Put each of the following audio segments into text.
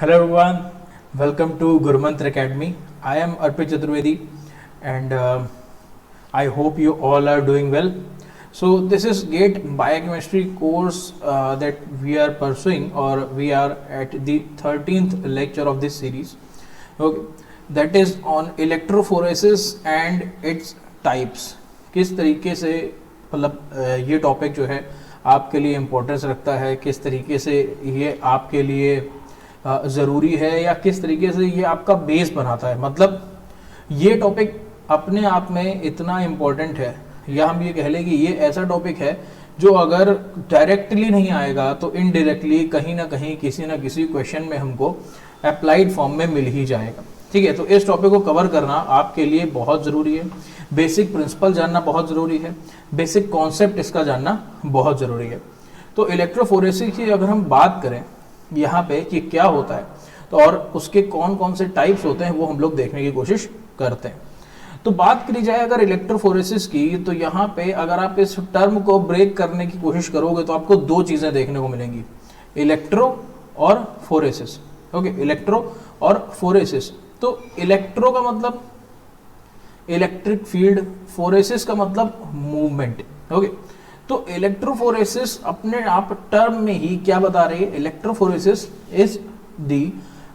Hello everyone, welcome to Guru Mantra Academy. I am Arpit Chaturvedi and I hope you all are doing well. So this is GATE Biochemistry course that we are pursuing, or we are at the 13th lecture of this series. Okay, that is on electrophoresis and its types. किस तरीके से मतलब ये topic जो है आपके लिए importance रखता है, किस तरीके से ये आपके लिए ज़रूरी है, या किस तरीके से ये आपका बेस बनाता है। मतलब ये टॉपिक अपने आप में इतना इम्पोर्टेंट है, या हम ये कह लें कि ये ऐसा टॉपिक है जो अगर डायरेक्टली नहीं आएगा तो इनडायरेक्टली कहीं ना कहीं किसी ना किसी क्वेश्चन में हमको अप्लाइड फॉर्म में मिल ही जाएगा। ठीक है, तो इस टॉपिक को कवर करना आपके लिए बहुत ज़रूरी है। बेसिक प्रिंसिपल जानना बहुत ज़रूरी है, बेसिक कॉन्सेप्ट इसका जानना बहुत ज़रूरी है। तो इलेक्ट्रोफोरेसिस की अगर हम बात करें यहाँ पे कि क्या होता है, तो और उसके कौन कौन से टाइप्स होते हैं वो हम लोग देखने की कोशिश करते हैं। तो बात करी जाए अगर इलेक्ट्रोफोरेसिस की, तो यहाँ पे अगर आप इस टर्म को ब्रेक करने की कोशिश करोगे तो आपको दो चीज़ें देखने को मिलेंगी, इलेक्ट्रो और फोरेसिस। ओके, इलेक्ट्रो और फोरेसिस। तो इलेक्ट्रो का मतलब इलेक्ट्रिक फील्ड, फोरेसिस का मतलब मूवमेंट। ओके, तो इलेक्ट्रोफोरेसिस अपने आप टर्म में ही क्या बता रही है? Electrophoresis is the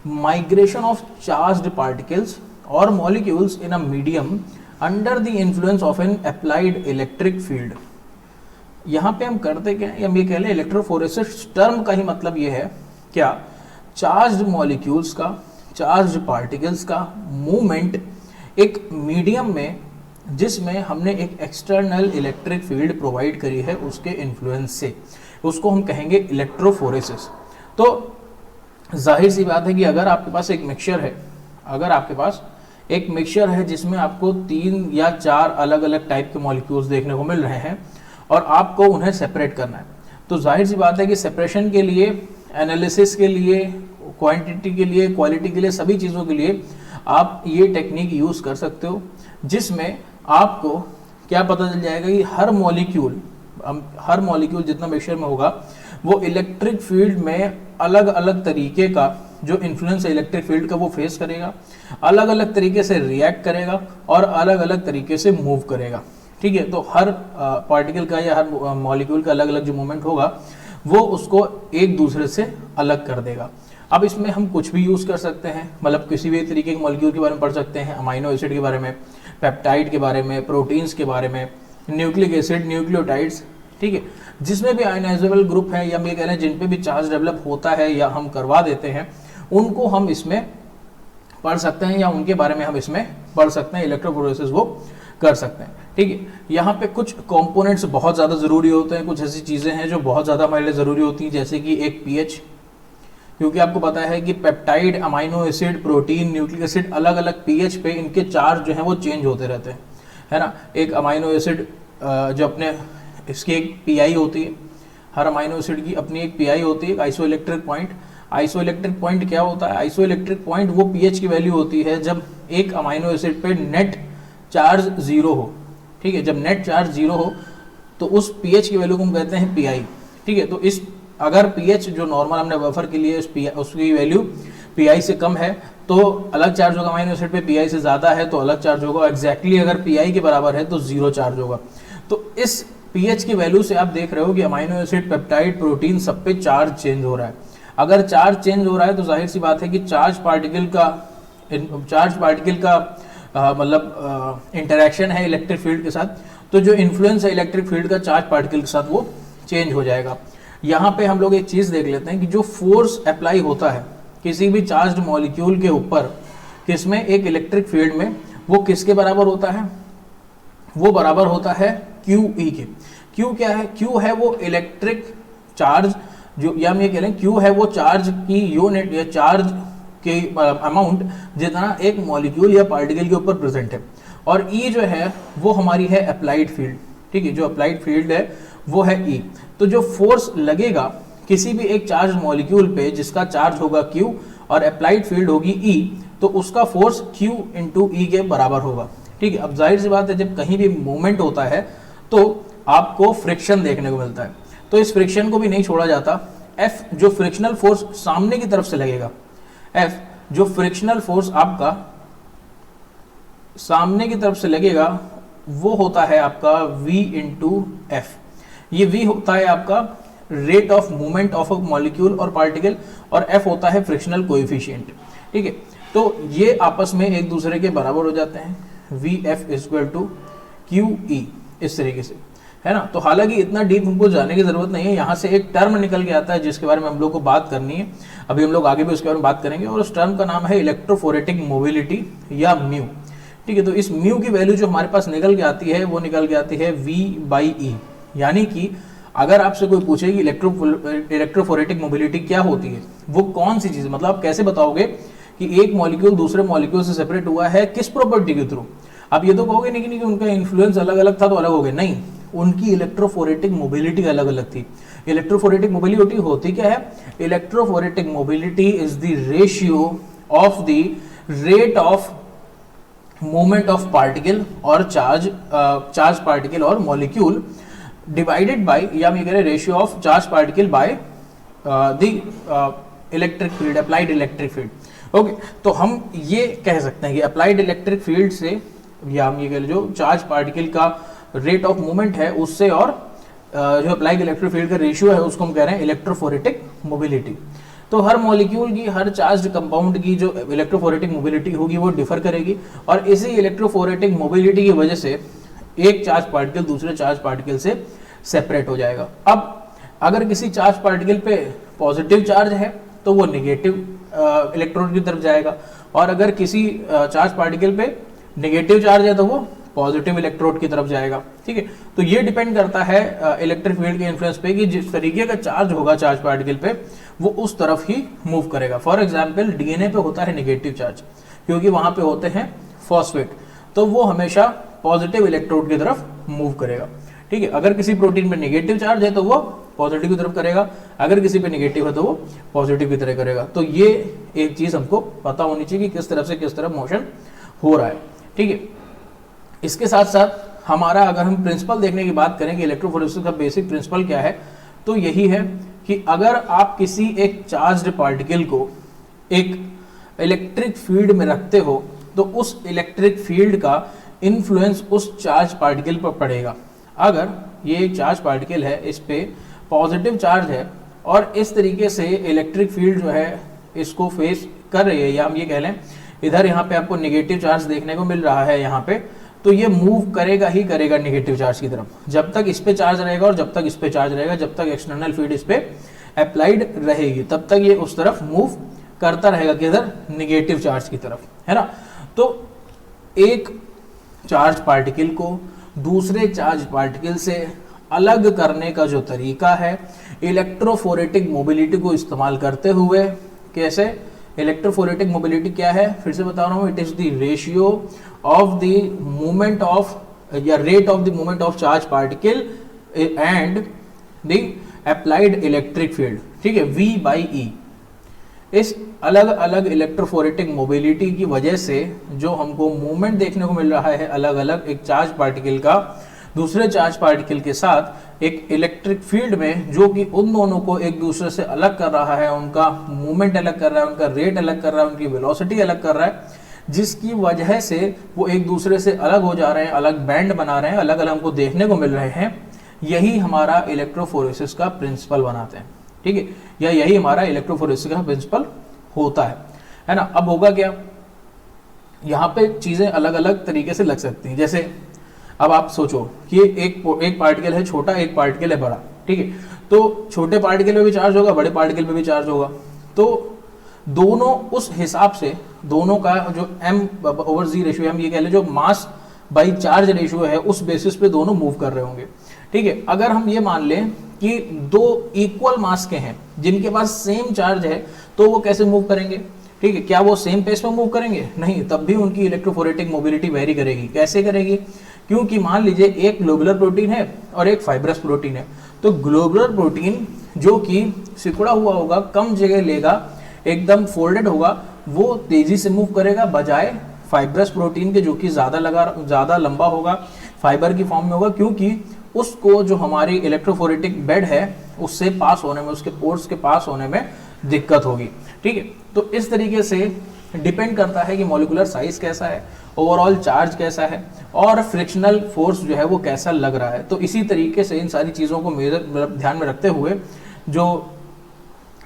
migration of charged particles और molecules in a medium under the influence of an applied electric field. यहाँ पे हम करते क्या है, हम ये कह लें इलेक्ट्रोफोरेसिस टर्म का ही मतलब ये है क्या, चार्ज्ड मॉलिक्यूल्स का, चार्ज्ड पार्टिकल्स का मूवमेंट एक मीडियम में जिसमें हमने एक एक्सटर्नल इलेक्ट्रिक फील्ड प्रोवाइड करी है उसके इन्फ्लुएंस से, उसको हम कहेंगे इलेक्ट्रोफोरेसिस। तो जाहिर सी बात है कि अगर आपके पास एक मिक्सचर है, अगर आपके पास एक मिक्सचर है जिसमें आपको 3 या 4 अलग अलग टाइप के मॉलिक्यूल्स देखने को मिल रहे हैं और आपको उन्हें सेपरेट करना है, तो जाहिर सी बात है कि सेपरेशन के लिए, एनालिसिस के लिए, क्वांटिटी के लिए, क्वालिटी के लिए, सभी चीज़ों के लिए आप ये टेक्निक यूज़ कर सकते हो, जिसमें आपको क्या पता चल जाएगा कि हर मॉलिक्यूल जितना मिक्सचर में होगा वो इलेक्ट्रिक फील्ड में अलग अलग तरीके का जो इन्फ्लुएंस है इलेक्ट्रिक फील्ड का वो फेस करेगा, अलग अलग तरीके से रिएक्ट करेगा और अलग अलग तरीके से मूव करेगा। ठीक है, तो हर पार्टिकल का या हर मॉलिक्यूल का अलग अलग जो मूवमेंट होगा वो उसको एक दूसरे से अलग कर देगा। अब इसमें हम कुछ भी यूज़ कर सकते हैं, मतलब किसी भी तरीके के मॉलिक्यूल के बारे में पढ़ सकते हैं, अमाइनो एसिड के बारे में, पेप्टाइड के बारे में, प्रोटीन्स के बारे में, न्यूक्लिक एसिड, न्यूक्लियोटाइड्स। ठीक है, जिसमें भी आयनाइजेबल ग्रुप है या हम ये कह रहे हैं जिन पे भी चार्ज डेवलप होता है या हम करवा देते हैं, उनको हम इसमें पढ़ सकते हैं या उनके बारे में हम इसमें पढ़ सकते हैं, इलेक्ट्रोफोरेसिस वो कर सकते हैं। ठीक है, यहाँ पे कुछ कंपोनेंट्स बहुत ज़्यादा ज़रूरी होते हैं, कुछ ऐसी चीज़ें हैं जो बहुत ज़्यादा हमारे लिए ज़रूरी होती हैं, जैसे कि एक पीएच, क्योंकि आपको पता है कि peptide, amino acid, protein, nucleic acid अलग अलग पीएच पे इनके चार्ज जो है वो चेंज होते रहते हैं, है ना। एक अमाइनो एसिड जो अपने इसकी एक पीआई होती है, हर अमाइनो एसिड की अपनी एक पीआई होती है, आइसोइलेक्ट्रिक पॉइंट। आइसोइलेक्ट्रिक पॉइंट क्या होता है? आइसोइलेक्ट्रिक पॉइंट वो पीएच की वैल्यू होती है जब एक अमाइनो एसिड पे नेट चार्ज 0 हो। ठीक है, जब नेट चार्ज 0 हो तो उस पीएच की वैल्यू को हम कहते हैं पीआई। ठीक है, तो इस अगर पीएच जो नॉर्मल हमने बफर के लिए उसकी वैल्यू पीआई से कम है तो अलग चार्ज होगा, अमाइनो एसिड पे पीआई से ज़्यादा है तो अलग चार्ज होगा, एग्जैक्टली अगर पीआई के बराबर है तो 0 चार्ज होगा। तो इस पीएच की वैल्यू से आप देख रहे हो कि अमाइनो एसिड, पेप्टाइड, प्रोटीन सब पे चार्ज चेंज हो रहा है। अगर चार्ज चेंज हो रहा है तो जाहिर सी बात है कि चार्ज पार्टिकल का मतलब इंटरेक्शन है इलेक्ट्रिक फील्ड के साथ, तो जो इन्फ्लुएंस है इलेक्ट्रिक फील्ड का चार्ज पार्टिकल के साथ वो चेंज हो जाएगा। यहाँ पे हम लोग एक चीज़ देख लेते हैं कि जो फोर्स अप्लाई होता है किसी भी चार्ज्ड मॉलिक्यूल के ऊपर, किसमें, एक इलेक्ट्रिक फील्ड में, वो किसके बराबर होता है? वो बराबर होता है QE के। Q क्या है? Q है वो इलेक्ट्रिक चार्ज जो, या हम ये कह लें Q है वो चार्ज की यूनिट या चार्ज के अमाउंट जितना एक मॉलिक्यूल या पार्टिकल के ऊपर प्रेजेंट है, और E जो है वो हमारी है अप्लाइड फील्ड। ठीक है, जो अप्लाइड फील्ड है वो है E। तो जो फोर्स लगेगा किसी भी एक चार्ज मॉलिक्यूल पे जिसका चार्ज होगा Q और अप्लाइड फील्ड होगी E, तो उसका फोर्स Q इंटू E के बराबर होगा। ठीक है, अब जाहिर सी बात है जब कहीं भी मूवमेंट होता है तो आपको फ्रिक्शन देखने को मिलता है, तो इस फ्रिक्शन को भी नहीं छोड़ा जाता। F जो फ्रिक्शनल फोर्स सामने की तरफ से लगेगा, F जो फ्रिक्शनल फोर्स आपका सामने की तरफ से लगेगा वो होता है आपका V इंटू एफ। ये V होता है आपका rate of movement of a molecule और पार्टिकल, और F होता है फ्रिक्शनल कोएफिशिएंट। ठीक है, तो ये आपस में एक दूसरे के बराबर हो जाते हैं, VF इक्वल टू QE, इस तरीके से, है ना। तो हालांकि इतना डीप हमको जाने की जरूरत नहीं है, यहाँ से एक टर्म निकल के आता है जिसके बारे में हम लोग को बात करनी है, अभी हम लोग आगे भी उसके बारे में बात करेंगे, और उस टर्म का नाम है इलेक्ट्रोफोरेटिक मोबिलिटी या म्यू। ठीक है, तो इस म्यू की वैल्यू जो हमारे पास निकल के आती है वो निकल के आती है V/E। यानी कि अगर आपसे कोई पूछे कि इलेक्ट्रोफोरेटिक मोबिलिटी क्या होती है, वो कौन सी चीज, मतलब आप कैसे बताओगे कि एक मॉलिक्यूल दूसरे मॉलिक्यूल से सेपरेट हुआ है, किस प्रॉपर्टी के थ्रू। आप ये तो कहोगे नहीं कि उनका इन्फ्लुएंस अलग अलग था तो अलग हो गए, नहीं, उनकी इलेक्ट्रोफोरेटिक मोबिलिटी अलग अलग थी। इलेक्ट्रोफोरेटिक मोबिलिटी होती क्या है? Electrophoretic mobility is the ratio of the rate of movement of particle और चार्ज पार्टिकल और मॉलिक्यूल डिवाइडेड बाय, या हम ये कह रहे हैं ratio of charge particle by the electric field, applied electric field. Okay, तो हम ये कह सकते हैं कि अप्लाइड इलेक्ट्रिक फील्ड से, या हम ये कह जो चार्ज पार्टिकल का रेट ऑफ मूवमेंट है उससे, और जो अप्लाइड इलेक्ट्रिक फील्ड का रेशियो है उसको हम कह रहे हैं इलेक्ट्रोफोरेटिक मोबिलिटी। तो हर मॉलिक्यूल की, हर चार्ज कंपाउंड की जो इलेक्ट्रोफोरेटिक मोबिलिटी होगी वो डिफर करेगी, और इसी इलेक्ट्रोफोरेटिक मोबिलिटी की वजह से एक चार्ज पार्टिकल दूसरे चार्ज पार्टिकल से सेपरेट हो जाएगा। अब अगर किसी चार्ज पार्टिकल पे पॉजिटिव चार्ज है तो वो नेगेटिव इलेक्ट्रोड की तरफ जाएगा, और अगर किसी चार्ज पार्टिकल पे नेगेटिव चार्ज है तो वो पॉजिटिव इलेक्ट्रोड की तरफ जाएगा। ठीक है, तो ये डिपेंड करता है इलेक्ट्रिक फील्ड के इन्फ्लुएंस पे कि जिस तरीके का चार्ज होगा चार्ज पार्टिकल पे वो उस तरफ ही मूव करेगा। फॉर एग्जाम्पल डीएनए पे होता है नेगेटिव चार्ज, क्योंकि वहां पे होते हैं फॉस्फेट, तो वो हमेशा पॉजिटिव इलेक्ट्रोड की तरफ मूव करेगा। ठीक है, अगर किसी प्रोटीन पे नेगेटिव चार्ज है तो वो पॉजिटिव की तरफ करेगा, अगर किसी पे नेगेटिव है तो वो पॉजिटिव की तरफ करेगा। तो ये एक चीज हमको पता होनी चाहिए कि किस तरफ से किस तरफ मोशन हो रहा है। ठीक है, इसके साथ साथ हमारा, अगर हम प्रिंसिपल देखने की बात करें कि इलेक्ट्रोफोरेसिस का बेसिक प्रिंसिपल क्या है, तो यही है कि अगर आप किसी एक चार्ज्ड पार्टिकल को एक इलेक्ट्रिक फील्ड में रखते हो तो उस इलेक्ट्रिक फील्ड का इन्फ्लुएंस उस चार्ज पार्टिकल पर पड़ेगा। अगर ये एक चार्ज पार्टिकल है, इस पे पॉजिटिव चार्ज है और इस तरीके से इलेक्ट्रिक फील्ड जो है इसको फेस कर रही है, या हम ये कह लें इधर यहाँ पे आपको नेगेटिव चार्ज देखने को मिल रहा है यहाँ पे, तो ये मूव करेगा ही करेगा नेगेटिव चार्ज की तरफ। जब तक इस पे चार्ज रहेगा और जब तक इस पे चार्ज रहेगा, जब तक एक्सटर्नल फील्ड इस पे अप्लाइड रहेगी, तब तक ये उस तरफ मूव करता रहेगा, किधर? नेगेटिव चार्ज की तरफ, है ना। तो एक चार्ज पार्टिकल को दूसरे चार्ज पार्टिकल से अलग करने का जो तरीका है इलेक्ट्रोफोरेटिक मोबिलिटी को इस्तेमाल करते हुए, कैसे? इलेक्ट्रोफोरेटिक मोबिलिटी क्या है? फिर से बता रहा हूँ, it is the ratio of the movement of, या rate of the movement of charge particle and the applied electric field. ठीक है, V/E। इस अलग अलग इलेक्ट्रोफोरेटिक मोबिलिटी की वजह से जो हमको मूवमेंट देखने को मिल रहा है अलग अलग एक चार्ज पार्टिकल का दूसरे चार्ज पार्टिकल के साथ एक इलेक्ट्रिक फील्ड में, जो कि उन दोनों को एक दूसरे से अलग कर रहा है, उनका मूवमेंट अलग कर रहा है, उनका रेट अलग कर रहा है, उनकी वेलोसिटी अलग कर रहा है, जिसकी वजह से वो एक दूसरे से अलग हो जा रहे हैं, अलग बैंड बना रहे हैं, अलग अलग हमको देखने को मिल रहे हैं। यही हमारा इलेक्ट्रोफोरेसिस का प्रिंसिपल बनाते हैं। ठीक है, या यही हमारा इलेक्ट्रोफोरेसिस का प्रिंसिपल होता है ना। अब होगा क्या, यहाँ पे चीजें अलग अलग तरीके से लग सकती हैं। जैसे अब आप सोचो कि एक पार्टिकल है छोटा, एक पार्टिकल है बड़ा। ठीक है, तो छोटे पार्टिकल में भी चार्ज होगा, बड़े पार्टिकल में भी चार्ज होगा, तो दोनों उस हिसाब से दोनों का जो m/g रेशियो, हम ये कह लें जो मास बाई चार्ज रेशियो है, उस बेसिस पे दोनों मूव कर रहे होंगे। ठीक है, अगर हम ये मान लें कि दो इक्वल मास के हैं जिनके पास सेम चार्ज है, तो वो कैसे मूव करेंगे? ठीक है, क्या वो सेम पेस में मूव करेंगे? नहीं, तब भी उनकी इलेक्ट्रोफोरेटिक मोबिलिटी वेरी करेगी। कैसे करेगी? क्योंकि मान लीजिए एक ग्लोबुलर प्रोटीन है और एक फाइब्रस प्रोटीन है, तो ग्लोबुलर प्रोटीन जो कि सिकुड़ा हुआ होगा, कम जगह लेगा, एकदम फोल्डेड होगा, वो तेजी से मूव करेगा, बजाय फाइब्रस प्रोटीन के जो कि ज्यादा लंबा होगा, फाइबर की फॉर्म में होगा, क्योंकि उसको जो हमारी इलेक्ट्रोफोरेटिक बेड है उससे पास होने में, उसके पोर्स के पास होने में दिक्कत होगी। ठीक है, तो इस तरीके से डिपेंड करता है कि मॉलिक्यूलर साइज कैसा है, ओवरऑल चार्ज कैसा है, और फ्रिक्शनल फोर्स जो है वो कैसा लग रहा है। तो इसी तरीके से इन सारी चीज़ों को ध्यान में रखते हुए जो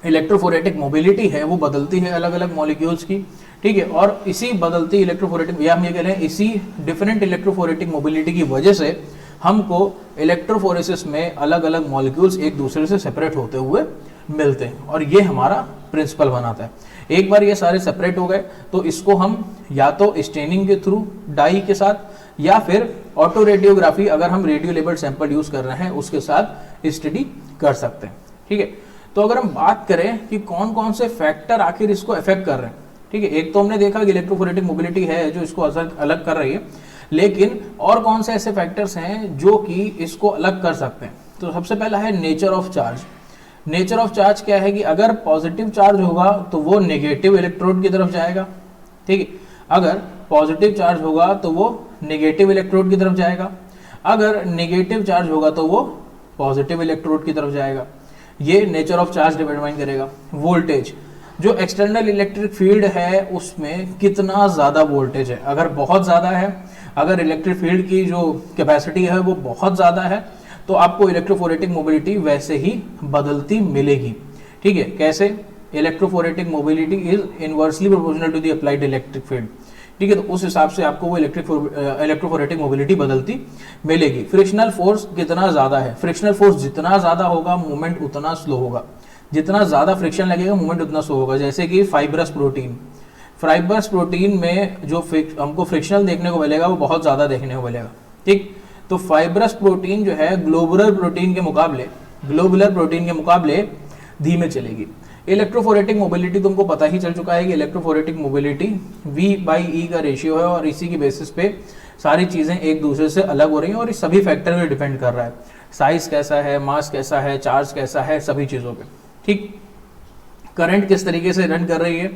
इलेक्ट्रोफोरेटिक मोबिलिटी है वो बदलती है अलग अलग मॉलिक्यूल्स की। ठीक है, और इसी बदलती इलेक्ट्रोफोरेटिक, या हम ये कह रहे हैं इसी डिफरेंट इलेक्ट्रोफोरेटिक मोबिलिटी की वजह से हमको इलेक्ट्रोफोरेसिस में अलग अलग मॉलिक्यूल्स एक दूसरे से सेपरेट होते हुए मिलते हैं, और ये हमारा प्रिंसिपल बनाता है। एक बार ये सारे सेपरेट हो गए तो इसको हम या तो स्टेनिंग के थ्रू डाई के साथ, या फिर ऑटो रेडियोग्राफी अगर हम रेडियो लेबल्ड सैंपल यूज कर रहे हैं उसके साथ स्टडी कर सकते हैं। ठीक है, तो अगर हम बात करें कि कौन कौन से फैक्टर आखिर इसको अफेक्ट कर रहे हैं, ठीक है, एक तो हमने देखा कि इलेक्ट्रोफोरेटिक मोबिलिटी है जो इसको असर अलग कर रही है, लेकिन और कौन से ऐसे फैक्टर्स हैं जो कि इसको अलग कर सकते हैं। तो सबसे पहला है nature of charge. Nature of charge क्या है कि अगर पॉजिटिव चार्ज होगा तो वो नेगेटिव इलेक्ट्रोड की तरफ जाएगा। ठीक है, अगर पॉजिटिव चार्ज होगा तो वो नेगेटिव इलेक्ट्रोड की तरफ जाएगा, अगर नेगेटिव चार्ज होगा तो वो पॉजिटिव इलेक्ट्रोड की तरफ जाएगा। ये नेचर ऑफ चार्ज डिटरमाइन करेगा। वोल्टेज, जो एक्सटर्नल इलेक्ट्रिक फील्ड है उसमें कितना ज़्यादा वोल्टेज है, अगर बहुत ज़्यादा है, अगर इलेक्ट्रिक फील्ड की जो कैपेसिटी है वो बहुत ज़्यादा है, तो आपको इलेक्ट्रोफोरेटिक मोबिलिटी वैसे ही बदलती मिलेगी। ठीक है, कैसे? Electrophoretic mobility is inversely proportional to the applied electric field. ठीक है, तो उस हिसाब से आपको वो इलेक्ट्रोफोरेटिक मोबिलिटी बदलती मिलेगी। फ्रिक्शनल फोर्स कितना ज़्यादा है, फ्रिक्शनल फोर्स जितना ज़्यादा होगा मूवमेंट उतना स्लो होगा, जितना ज़्यादा फ्रिक्शन लगेगा मूवमेंट उतना स्लो होगा। जैसे कि फाइब्रस प्रोटीन में जो हमको फ्रिक्शनल देखने को मिलेगा वो बहुत ज़्यादा देखने को मिलेगा। ठीक, तो फाइब्रस प्रोटीन जो है ग्लोबुलर प्रोटीन के मुकाबले धीमे चलेगी। इलेक्ट्रोफोरेटिक मोबिलिटी तुमको पता ही चल चुका है कि इलेक्ट्रोफोरेटिक मोबिलिटी V/E का रेशियो है, और इसी की बेसिस पे सारी चीज़ें एक दूसरे से अलग हो रही हैं, और इस सभी फैक्टर पे डिपेंड कर रहा है। साइज कैसा है, मास कैसा है, चार्ज कैसा है, सभी चीज़ों पे। ठीक, करंट किस तरीके से रन कर रही है,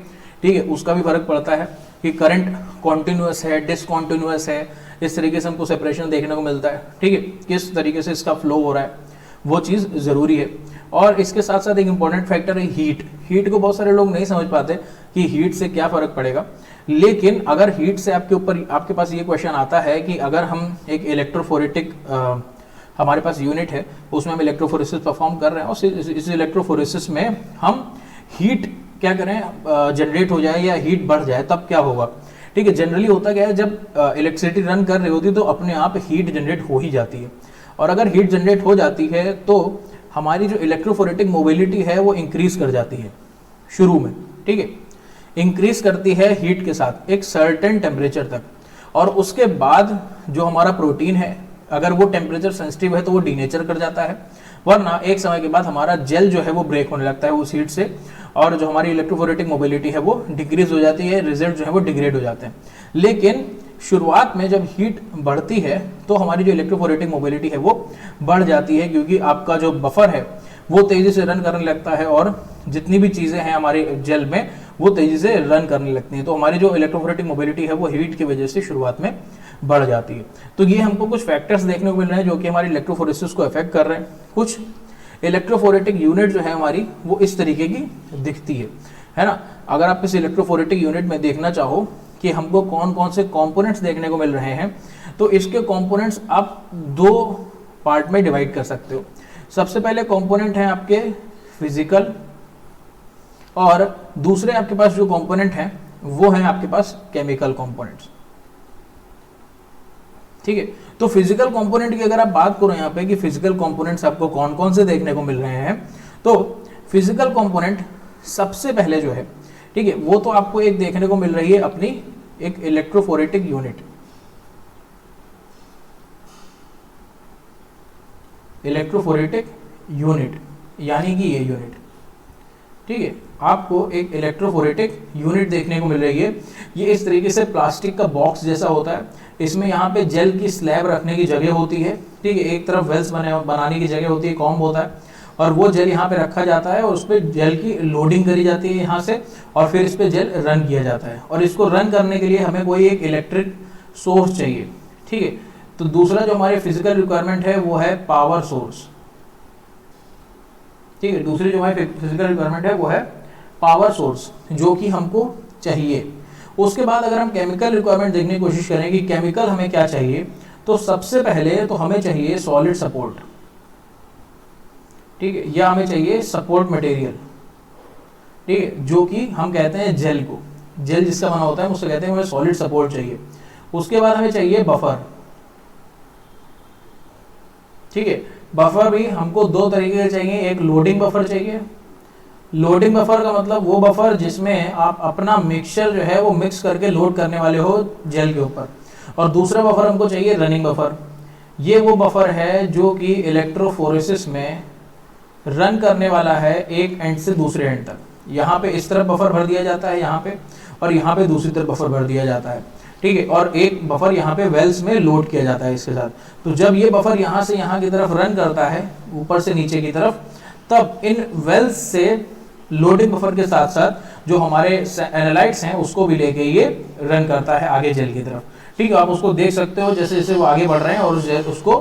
ठीक है, उसका भी फर्क पड़ता है कि करंट कॉन्टिन्यूअस है, डिसकॉन्टिन्यूअस है, इस तरीके से हमको सेपरेशन देखने को मिलता है। ठीक है, किस तरीके से इसका फ्लो हो रहा है वो चीज़ ज़रूरी है। और इसके साथ साथ एक इंपॉर्टेंट फैक्टर है हीट को बहुत सारे लोग नहीं समझ पाते कि हीट से क्या फ़र्क पड़ेगा, लेकिन अगर हीट से आपके पास ये क्वेश्चन आता है कि अगर हम एक इलेक्ट्रोफोरेटिक हमारे पास यूनिट है उसमें हम इलेक्ट्रोफोरेसिस परफॉर्म कर रहे हैं, और इस इलेक्ट्रोफोरेसिस में हम हीट क्या करें, जनरेट हो जाए या हीट बढ़ जाए, तब क्या होगा। ठीक है, जनरली होता क्या है, जब इलेक्ट्रिसिटी रन कर रही होती है तो अपने आप हीट जनरेट हो ही जाती है, और अगर हीट जनरेट हो जाती है तो हमारी जो इलेक्ट्रोफोरेटिक मोबिलिटी है वो इंक्रीज कर जाती है शुरू में। ठीक है, इंक्रीज करती है हीट के साथ एक सर्टेन टेम्परेचर तक, और उसके बाद जो हमारा प्रोटीन है अगर वो टेम्परेचर सेंसिटिव है तो वो डीनेचर कर जाता है, वरना एक समय के बाद हमारा जेल जो है वो ब्रेक होने लगता है उस हीट से, और जो हमारी इलेक्ट्रोफोरेटिक मोबिलिटी है वो डिक्रीज हो जाती है, रिजल्ट जो है वो डिग्रेड हो जाते हैं। लेकिन शुरुआत में जब हीट बढ़ती है तो हमारी जो इलेक्ट्रोफोरेटिक मोबिलिटी है वो बढ़ जाती है, क्योंकि आपका जो बफर है वो तेजी से रन करने लगता है, और जितनी भी चीज़ें हैं हमारे जेल में वो तेजी से रन करने लगती हैं, तो हमारी जो इलेक्ट्रोफोरेटिक मोबिलिटी है वो हीट की वजह से शुरुआत में बढ़ जाती है। तो ये हमको कुछ फैक्टर्स देखने को मिल रहे हैं जो कि हमारी इलेक्ट्रोफोरेसिस को अफेक्ट कर रहे हैं। कुछ इलेक्ट्रोफोरेटिक यूनिट जो है हमारी वो इस तरीके की दिखती है ना। अगर आप इस इलेक्ट्रोफोरेटिक यूनिट में देखना चाहो कि हमको कौन कौन से कंपोनेंट्स देखने को मिल रहे हैं, तो इसके कंपोनेंट्स आप दो पार्ट में डिवाइड कर सकते हो। सबसे पहले कंपोनेंट हैं आपके फिजिकल, और दूसरे आपके पास जो कंपोनेंट हैं वो हैं आपके पास केमिकल कंपोनेंट्स। ठीक है, तो फिजिकल कंपोनेंट की अगर आप बात करो यहाँ पे कि फिजिकल कंपोनेंट्स आपको कौन कौन से देखने को मिल रहे हैं, तो फिजिकल कंपोनेंट सबसे पहले जो है, ठीक है, वो तो आपको एक देखने को मिल रही है अपनी एक इलेक्ट्रोफोरेटिक यूनिट। इलेक्ट्रोफोरेटिक यूनिट यानी कि ये यूनिट, ठीक है, आपको एक इलेक्ट्रोफोरेटिक यूनिट देखने को मिल रही है। ये इस तरीके से प्लास्टिक का बॉक्स जैसा होता है, इसमें यहाँ पे जेल की स्लैब रखने की जगह होती है। ठीक है, एक तरफ वेल्स बनाने की जगह होती है, कॉम्ब होता है, और वो जेल यहाँ पे रखा जाता है और उस पर जेल की लोडिंग करी जाती है यहाँ से, और फिर इस पर जेल रन किया जाता है। और इसको रन करने के लिए हमें कोई एक इलेक्ट्रिक सोर्स चाहिए। ठीक है, तो दूसरा जो हमारे फिजिकल रिक्वायरमेंट है वो है पावर सोर्स। ठीक है, दूसरी जो हमारी फिजिकल रिक्वायरमेंट है वो है पावर सोर्स जो कि हमको चाहिए। उसके बाद अगर हम केमिकल रिक्वायरमेंट देखने की कोशिश करें कि केमिकल हमें क्या चाहिए, तो सबसे पहले तो हमें चाहिए सॉलिड सपोर्ट, ठीक है, या हमें चाहिए सपोर्ट मटेरियल, ठीक है, जो कि हम कहते हैं जेल को, जेल जिसका बना होता है उससे कहते हैं हमें सॉलिड सपोर्ट चाहिए। उसके बाद हमें चाहिए बफर, ठीक है, बफर भी हमको दो तरीके के चाहिए, एक लोडिंग बफर चाहिए। लोडिंग बफर का मतलब वो बफर जिसमें आप अपना मिक्सचर जो है वो मिक्स करके लोड करने वाले हो जेल के ऊपर, और दूसरा बफर हमको चाहिए रनिंग बफर। ये वो बफर है जो कि इलेक्ट्रोफोरेसिस में रन करने वाला है एक एंड से दूसरे एंड तक। यहाँ पे इस तरफ बफर भर दिया जाता है यहाँ पे, और यहाँ पे दूसरी तरफ बफर भर दिया जाता है, ठीक है, और एक बफर यहाँ पे वेल्स में लोड किया जाता है इसके साथ। तो जब ये बफर यहाँ से यहाँ की तरफ रन करता है ऊपर से नीचे की तरफ, तब इन वेल्स से लोडिंग बफर के साथ साथ जो हमारे एनालाइट्स हैं उसको भी लेके ये रन करता है आगे जेल की तरफ, ठीक है। आप उसको देख सकते हो जैसे जैसे वो आगे बढ़ रहे हैं, और उसको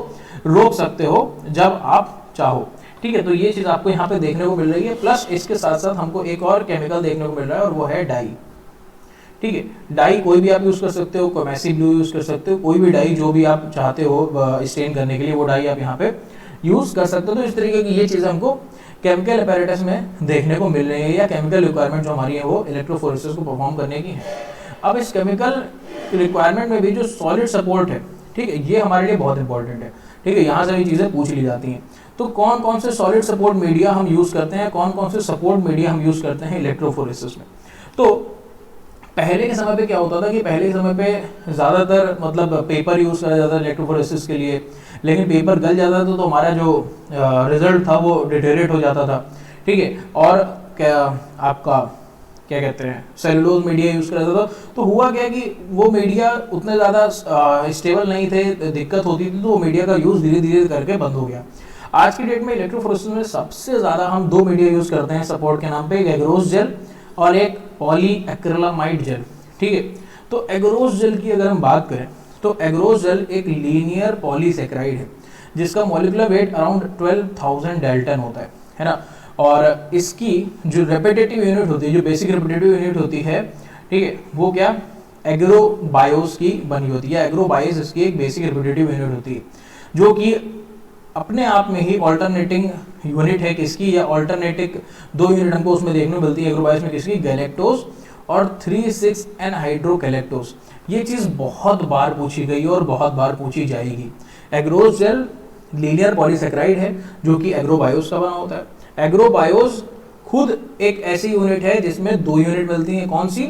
रोक सकते हो जब आप चाहो, ठीक है। तो ये चीज़ आपको यहाँ पे देखने को मिल रही है। प्लस इसके साथ साथ हमको एक और केमिकल देखने को मिल रहा है, और वो है डाई, ठीक है। डाई कोई भी आप यूज़ कर सकते हो, कोमेसी ब्लू यूज़ कर सकते हो, कोई भी डाई जो भी आप चाहते हो स्टेन करने के लिए वो डाई आप यहाँ पे यूज़ कर सकते हो। तो इस तरीके की ये चीज़ हमको केमिकल अपैरेटस में देखने को मिल रही है, या केमिकल रिक्वायरमेंट जो हमारी है वो इलेक्ट्रोफोरेसिस को परफॉर्म करने की है। अब इस केमिकल रिक्वायरमेंट में भी जो सॉलिड सपोर्ट है, ठीक है, ये हमारे लिए बहुत इंपॉर्टेंट है, ठीक है। यहाँ से भी चीज़ें पूछ ली जाती हैं। तो कौन कौन से सॉलिड सपोर्ट मीडिया हम यूज़ करते हैं, कौन कौन से सपोर्ट मीडिया हम यूज़ करते हैं इलेक्ट्रोफोरेसिस में। तो पहले के समय पे क्या होता था कि पहले के समय पे ज़्यादातर मतलब पेपर यूज़ करा जाता था इलेक्ट्रोफोरेसिस के लिए, लेकिन पेपर गल जाता था तो हमारा जो रिजल्ट था वो डिटेरियोरेट हो जाता था, ठीक है। और क्या आपका क्या कहते हैं सेलुलोज मीडिया यूज़ करा जाता था। तो हुआ क्या कि वो मीडिया उतने ज़्यादा स्टेबल नहीं थे, दिक्कत होती थी, तो वो मीडिया का यूज़ धीरे धीरे करके बंद हो गया। आज की डेट में इलेक्ट्रोफोरेसिस में सबसे ज़्यादा हम दो मीडिया यूज़ करते हैं सपोर्ट के नाम पे, एक एग्रोस जेल और एक पॉलीएक्रिलामाइड जेल, ठीक है। तो एग्रोस जेल की अगर हम बात करें तो एग्रोस जेल एक लीनियर पॉलीसेक्राइड है जिसका मॉलिक्यूलर वेट अराउंड 12,000 डेल्टन होता है ना। और इसकी जो रेपिटेटिव यूनिट होती है, जो बेसिक रेपिटेटिव यूनिट होती है, ठीक है, वो क्या एग्रोबायोस की बनी होती है। एग्रोबायोस इसकी एक बेसिक रेपिटेटिव यूनिट होती है जो कि अपने आप में ही ऑल्टरनेटिंग यूनिट है किसकी, या ऑल्टरनेटिव दो यूनिट हमको उसमें देखने को मिलती है एग्रोबायोस में किसकी, गैलेक्टोज और 3,6 हाइड्रोगैलेक्टोज। ये चीज़ बहुत बार पूछी गई और बहुत बार पूछी जाएगी। एग्रोस जेल लीनियर पॉलीसेक्राइड है जो कि एग्रोबायोस का बना होता है। एग्रोबायोस खुद एक ऐसी यूनिट है जिसमें दो यूनिट मिलती हैं, कौन सी,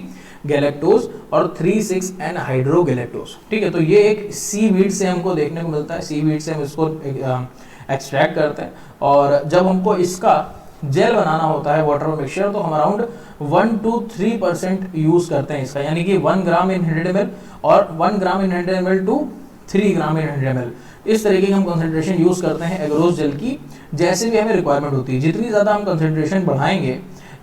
गैलेक्टोज और 3,6 हाइड्रोगैलेक्टोज, ठीक है। तो ये एक सीवीड से हमको देखने को मिलता है, सीवीड से हम इसको एक्सट्रैक्ट करते हैं, और जब हमको इसका जेल बनाना होता है वाटर मिक्सचर तो हम अराउंड 1 to 3% यूज़ करते हैं इसका, यानी कि 1 ग्राम इन 100 ml और 1 gram in 100 ml to 3 gram in 100 ml, इस तरीके की हम कंसंट्रेशन यूज़ करते हैं एग्रोस जेल की, जैसे भी हमें रिक्वायरमेंट होती है। जितनी ज़्यादा हम कंसंट्रेशन बढ़ाएंगे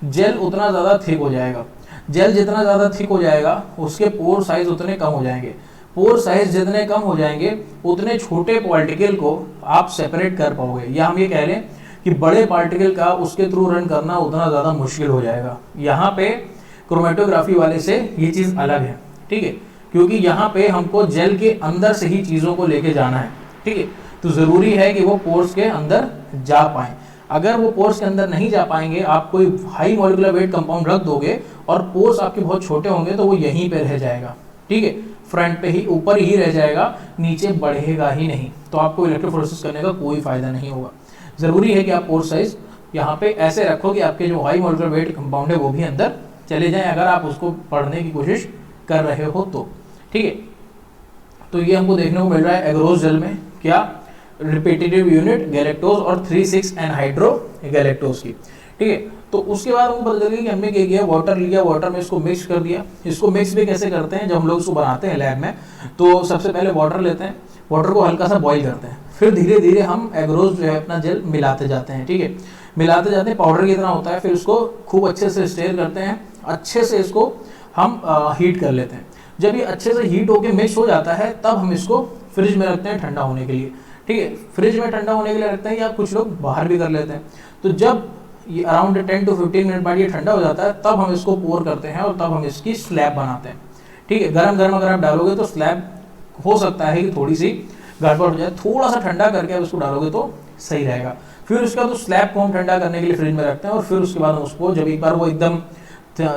जेल उतना ज़्यादा थिक हो जाएगा, जेल जितना ज़्यादा थिक हो जाएगा उसके पोर साइज उतने कम हो जाएंगे, पोर साइज जितने कम हो जाएंगे उतने छोटे पार्टिकल को आप सेपरेट कर पाओगे, या हम ये कह लें कि बड़े पार्टिकल का उसके थ्रू रन करना उतना ज़्यादा मुश्किल हो जाएगा। यहाँ पे क्रोमेटोग्राफी वाले से ये चीज़ अलग है, ठीक है, क्योंकि यहाँ पे हमको जेल के अंदर से ही चीज़ों को लेके जाना है, ठीक है। तो ज़रूरी है कि वो पोर्स के अंदर जा पाएँ। अगर वो पोर्स के अंदर नहीं जा पाएंगे, आप कोई हाई मॉलिक्यूलर वेट कंपाउंड रख दोगे और पोर्स आपके बहुत छोटे होंगे तो वो यहीं पे रह जाएगा, ठीक है, फ्रंट पे ही ऊपर ही रह जाएगा, नीचे बढ़ेगा ही नहीं, तो आपको इलेक्ट्रोफोरेसिस करने का कोई फायदा नहीं होगा। ज़रूरी है कि आप पोर साइज यहाँ पे ऐसे रखो कि आपके जो हाई मॉलिक्यूलर वेट कंपाउंड है वो भी अंदर चले जाएं, अगर आप उसको पढ़ने की कोशिश कर रहे हो तो, ठीक है। तो ये हमको देखने को मिल रहा है एग्रोस जेल में क्या, रिपीटेटिव यूनिट गैलेक्टोज और 3,6 हाइड्रोगैलेक्टोज की, ठीक है। तो उसके बाद हमको पता चल गया कि हमने क्या किया, वाटर लिया, वाटर में इसको मिक्स कर दिया। इसको मिक्स भी कैसे करते हैं, जब हम लोग इसको बनाते हैं लैब में तो सबसे पहले वाटर लेते हैं, वाटर को हल्का सा बॉईल करते हैं, फिर धीरे धीरे हम एग्रोस जो है अपना जेल मिलाते जाते हैं, ठीक है, मिलाते जाते हैं, पाउडर की तरह होता है, फिर उसको खूब अच्छे से स्टेयर करते हैं, अच्छे से इसको हम हीट कर लेते हैं। जब ये अच्छे से हीट होके मिक्स हो जाता है तब हम इसको फ्रिज में रखते हैं ठंडा होने के लिए, ठीक है, फ्रिज में ठंडा होने के लिए रखते हैं, या कुछ लोग बाहर भी कर लेते हैं। तो जब ये अराउंड 10 to 15 मिनट बाद ये ठंडा हो जाता है, तब हम इसको पोर करते हैं और तब हम इसकी स्लैब बनाते हैं। ठीक है, गरम गरम अगर आप डालोगे तो स्लैब हो सकता है कि थोड़ी सी गड़बड़ हो जाए, थोड़ा सा ठंडा करके आप इसको डालोगे तो सही रहेगा। फिर उसका तो स्लैब को हम ठंडा करने के लिए फ्रिज में रखते हैं और फिर उसके बाद उसको जब एक बार वो एकदम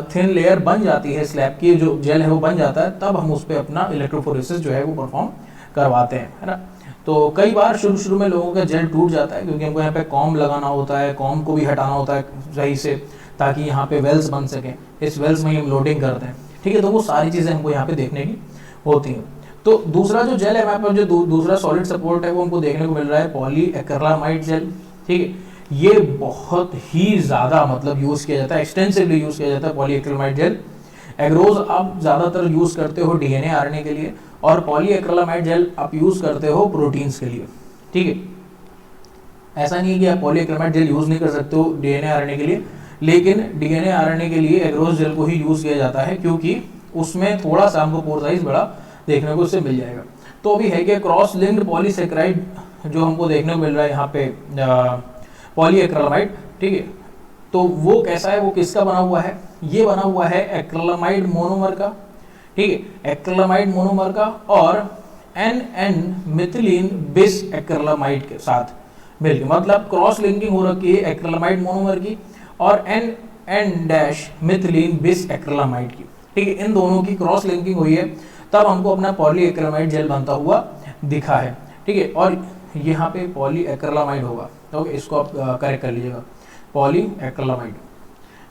थिन लेयर बन जाती है, स्लैब की जो जेल है वो बन जाता है, तब हम उस पर अपना इलेक्ट्रोफोरेसिस जो है वो परफॉर्म करवाते हैं, है ना। तो कई बार शुरू में लोगों का जेल टूट जाता है क्योंकि हमको यहाँ पे कॉम लगाना होता है, कॉम को भी हटाना होता है सही से, ताकि यहाँ पे वेल्स बन सकें, इस वेल्स में ही हम लोडिंग करते हैं। ठीक है, तो वो सारी चीज़ें हमको यहाँ पे देखने की होती हैं। तो दूसरा जो जेल है हमारे पास, जो दूसरा सॉलिड सपोर्ट है वो हमको देखने को मिल रहा है पॉलीएक्रिलामाइड जेल। ठीक है, ये बहुत ही ज़्यादा मतलब यूज़ किया जाता है, एक्सटेंसिवली यूज़ किया जाता है पॉलीएक्रिलामाइड जेल। एग्रोज आप ज़्यादातर यूज़ करते हो डीएनए आरएनए के लिए, और पॉलीएक्रिलामाइड जेल आप यूज़ करते हो प्रोटीन्स के लिए। ठीक है, ऐसा नहीं है कि आप पॉलीएक्रिलामाइड जेल यूज़ नहीं कर सकते हो डीएनए आरएनए के लिए, लेकिन डीएनए आरएनए के लिए एग्रोज जेल को ही यूज़ किया जाता है क्योंकि उसमें थोड़ा सा हमको पोर साइज बड़ा देखने को उससे मिल जाएगा। तो अभी है कि क्रॉस लिंक्ड पॉलीसेकेराइड जो हमको देखने को मिल रहा है यहाँ पे पॉलीएक्रिलामाइड। ठीक है, तो वो कैसा है, वो किसका बना हुआ है, ये बना हुआ है एक्रिलामाइड मोनोमर का। ठीक है, एक्रिलामाइड मोनोमर का और एन मिथिलीन बिस एक्रिलामाइड के साथ मिलकर, मतलब क्रॉस लिंकिंग हो रखी है एक्रिलामाइड मोनोमर की और एन डैश मिथिलीन बिस एक्रिलामाइड की। ठीक है, इन दोनों की क्रॉस लिंकिंग हुई है, तब हमको अपना पॉलीएक्रिलामाइड जेल बनता हुआ दिखा है। ठीक है, और यहाँ पे पॉलीएक्रिलामाइड होगा, तो इसको आप करेक्ट कर लीजिएगा, पॉलीएक्रिलामाइड।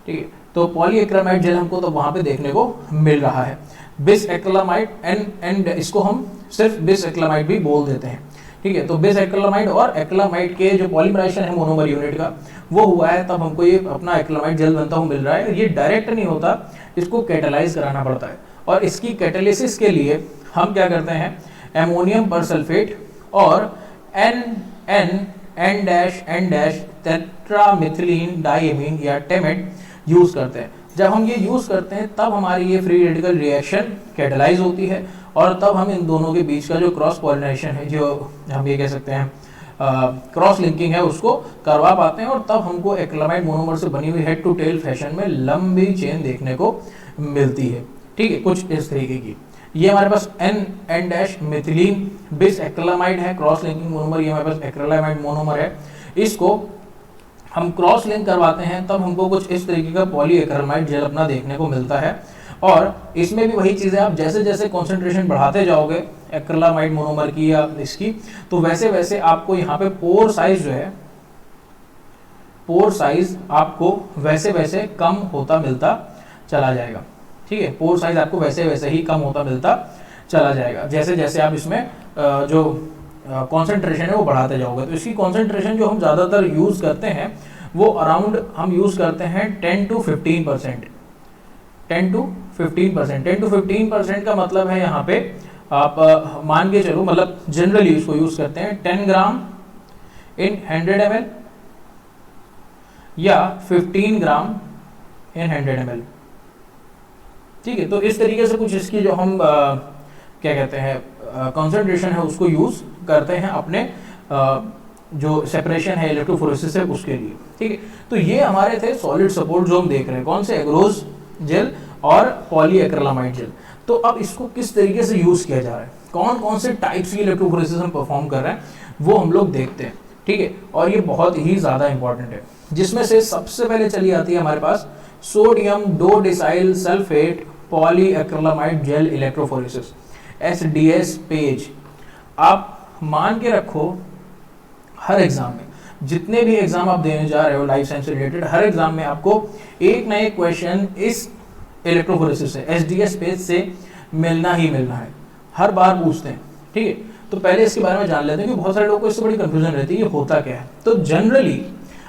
ठीक है, तो पॉलीएक्रिलामाइड जेल हमको तो वहाँ पे देखने को मिल रहा है। बिस एक्रिलामाइड एंड इसको हम सिर्फ बिस एक्रिलामाइड भी बोल देते हैं। ठीक है, तो बिस एक्रिलामाइड और एक्रिलामाइड के जो पॉलीमराइजेशन है मोनोमर यूनिट का वो हुआ है, तब हमको ये अपना एक्रिलामाइड जेल बनता हुआ मिल रहा है। ये डायरेक्ट नहीं होता, इसको कैटालाइज कराना पड़ता है, और इसकी कैटालिसिस के लिए हम क्या करते हैं, एमोनियम परसल्फेट और एन डैश टेट्रामिथिलीन डाइएमीन या टेमेट यूज करते हैं। जब हम ये यूज करते हैं तब हमारी ये फ्री रेडिकल रिएक्शन कैटालाइज होती है, और तब हम इन दोनों के बीच का जो क्रॉस पॉलिनेशन है, जो हम ये कह सकते हैं क्रॉस लिंकिंग है, उसको करवा पाते हैं, और तब हमको एक्रिलामाइड मोनोमर से बनी हुई हेड टू टेल फैशन में लंबी चेन देखने को मिलती है। ठीक है, कुछ इस तरीके की। ये हमारे पास एन डैश मिथिलीन बिस एक्रिलामाइड है, क्रॉस लिंकिंग मोनोमर, ये हमारे पास एक्रिलामाइड मोनोमर है। इसको हम क्रॉस लिंक करवाते हैं तब हमको कुछ इस तरीके का पॉलीएक्रिलामाइड जेल अपना देखने को मिलता है। और इसमें भी वही चीज़ें, आप जैसे जैसे कॉन्सेंट्रेशन बढ़ाते जाओगे एक्रिलामाइड मोनोमर की या इसकी, तो वैसे वैसे आपको यहाँ पे पोर साइज जो है, पोर साइज आपको वैसे वैसे कम होता मिलता चला जाएगा। ठीक है, पोर साइज आपको वैसे वैसे ही कम होता मिलता चला जाएगा जैसे जैसे आप इसमें जो कॉन्सेंट्रेशन है वो बढ़ाते जाओगे। तो इसकी कॉन्सेंट्रेशन जो हम ज़्यादातर यूज़ करते हैं वो अराउंड हम यूज़ करते हैं 10 to 15%। 10 to 15% का मतलब है यहाँ पे आप मान के चलो, मतलब जनरली इसको यूज़ करते हैं 10 ग्राम इन 100 ml या 15 ग्राम इन 100 ml। ठीक है, तो इस तरीके से कुछ इसकी जो हम क्या कहते हैं कॉन्सेंट्रेशन है उसको यूज़ करते हैं अपने जो सेपरेशन है इलेक्ट्रोफोरेसिस है उसके लिए। ठीक है, तो ये हमारे थे सॉलिड सपोर्ट जो हम देख रहे हैं, कौन से, एग्रोज जेल और पॉलीएक्रिलामाइड जेल। तो अब इसको किस तरीके से यूज़ किया जा रहा है, कौन कौन से टाइप्स की इलेक्ट्रोफोरेसिस हम परफॉर्म कर रहे हैं, वो हम लोग देखते हैं। ठीक है, और ये बहुत ही ज़्यादा इंपॉर्टेंट है, जिसमें से सबसे पहले चली आती है हमारे पास sodium dodecyl sulphate polyacrylamide gel electrophoresis, SDS page. आप मान के रखो हर एग्जाम में, जितने भी एग्जाम आप देने जा रहे हो लाइफ साइंस से रिलेटेड, हर एग्जाम में आपको एक ना एक क्वेश्चन इस इलेक्ट्रोफोरेसिस से, SDS पेज से मिलना ही मिलना है, हर बार पूछते हैं। ठीक है, तो पहले इसके बारे में जान लेते हैं क्योंकि बहुत सारे लोगों को इससे बड़ी कंफ्यूजन रहती है ये होता क्या है। तो जनरली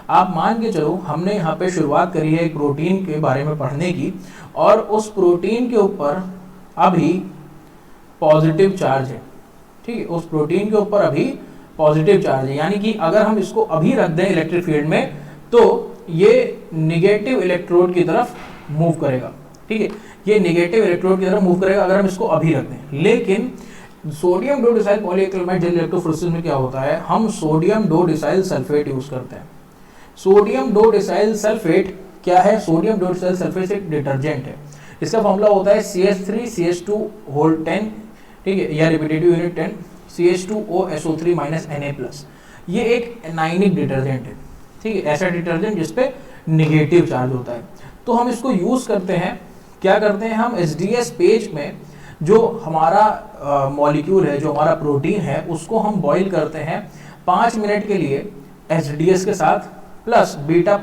आप मान के चलो, हमने यहाँ पे शुरुआत करी है एक प्रोटीन के बारे में पढ़ने की, और उस प्रोटीन के ऊपर अभी पॉजिटिव चार्ज है। ठीक है, उस प्रोटीन के ऊपर अभी पॉजिटिव चार्ज है, यानी कि अगर हम इसको अभी रख दें इलेक्ट्रिक फील्ड में तो ये निगेटिव इलेक्ट्रोड की तरफ मूव करेगा। ठीक है, ये निगेटिव इलेक्ट्रोड की तरफ मूव करेगा अगर हम इसको अभी रख दें। लेकिन sodium dodecyl polyacrylamide gel electrophoresis में क्या होता है, हम sodium dodecyl sulphate use करते हैं। सोडियम डोडेसाइल सल्फेट क्या है? सोडियम डोडेसाइल सल्फेट एक डिटर्जेंट है। इसका फॉर्मूला होता है CH3CH2 10, ठीक है, या रिपीटेटिव यूनिट 10 CH2OSO3 Na+। ये एक एनायनिक डिटर्जेंट है, ठीक है, ऐसा डिटर्जेंट जिसपे निगेटिव चार्ज होता है। तो हम इसको यूज करते हैं, क्या करते हैं हम SDS पेज में जो हमारा मॉलिक्यूल है, जो हमारा प्रोटीन है, उसको हम बॉईल करते हैं 5 मिनट के लिए SDS के साथ प्लस बीटा